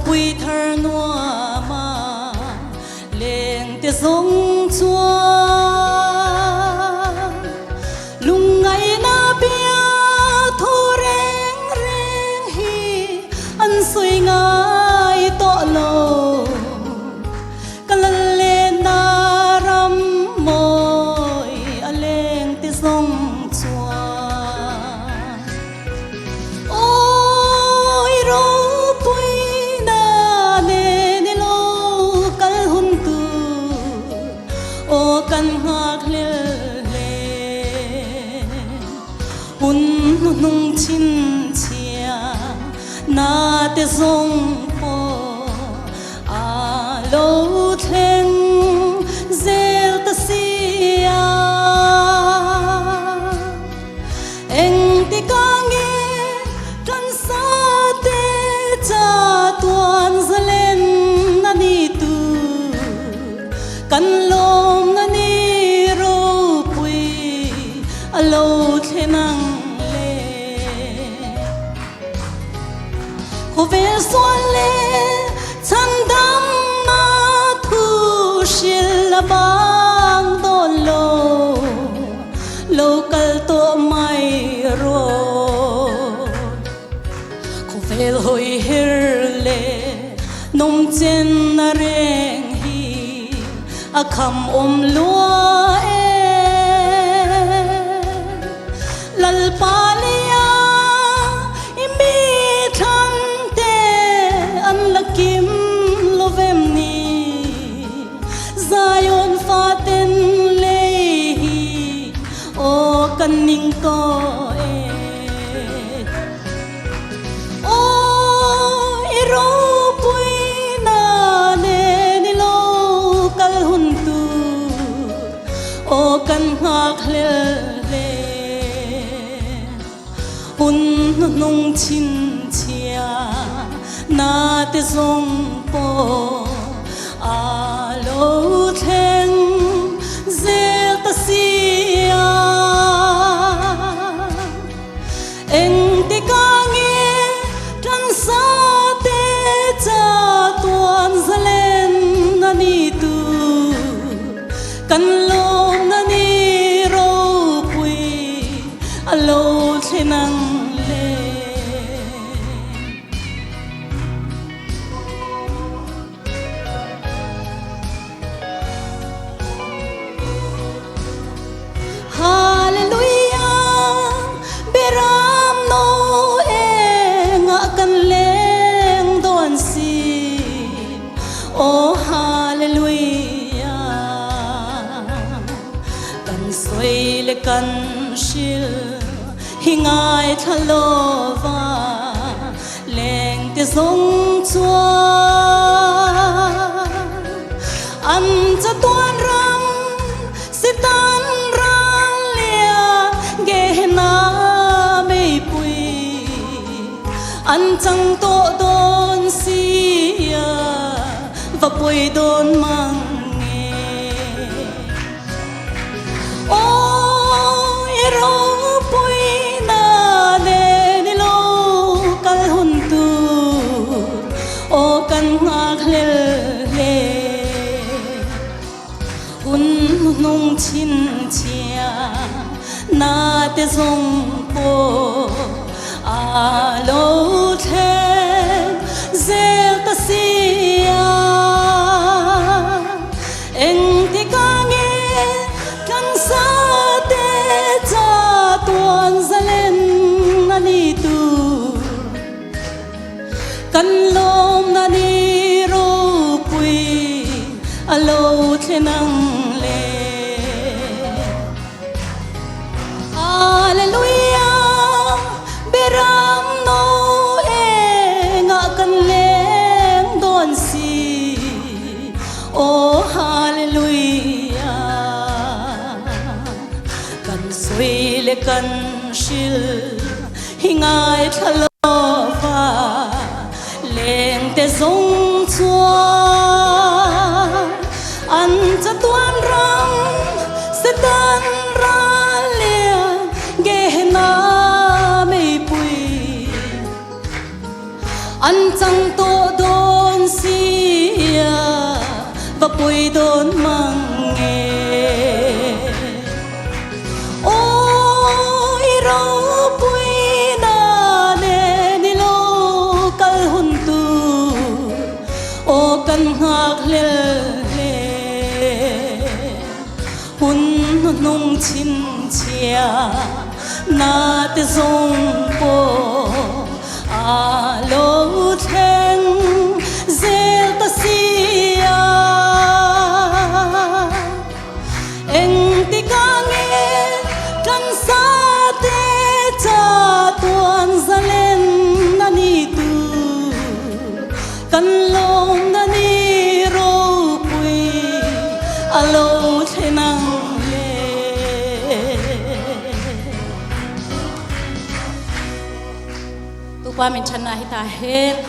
bùi thơ noa mà lên tia sông chua lung ngày na bia thu reng reng hi ăn suy ngai to lo kalan lên na ram môi lên tia sông chua ôi ro bùi na lên lo kal hun tu o kan ngak le nung chin chia na te zong po a lo thlen zel ta sia eng ti ka nge tran sa te cha tuan zalen na ni tu kan lom na ni ro pui a lo thlenang về xuân lệ chân đắm na thu shil la bang do lo kal to mai ro ko về hoi hir le nong chen na reng hi a kham lua lal pa kim lovem ni zayon faten lehi o kaning to o iro pui na ne ni lo kal hun tu o kan ngak le hun nung chin chia na te zong po a lo thlen zel ta sia eng ti ka nge tran sa te cha tuan zalen na ni tu kan lom na ni ro pui a lo thlenang oh hallelujah kan soi le kan shil hingai thalova leng te zong chua an cha tuan ram sitan ran lia ge na me pui an chang to don sia và bồi đôn mang nghe ôi ro bồi na ne ni lo kal hun tu o kan ngak le hun nung chin chia na te zong po a lo the zel ta sia eng ti ka nge kan sa te cha tuan zalen na ni tu kan lom na ni ro pui a lo thlenang le hallelujah beram no e nga kan leng don si oh hallelujah kan soi le kan shil hingai thalova leng te zong chua an cha tuan ram se tan ra lia ge na me pui an chang to do bùi đốn mang nghe ôi rau bùi na nè ni lo kal hun tu ô kan ngạc lê hun nung chín chia na te zong po a lo theng zel ta sia eng ti ka nghe kan sa te cha tuan zalen na ni tu kan long na ni ro pui a lo thenang qua mình chân là ta hết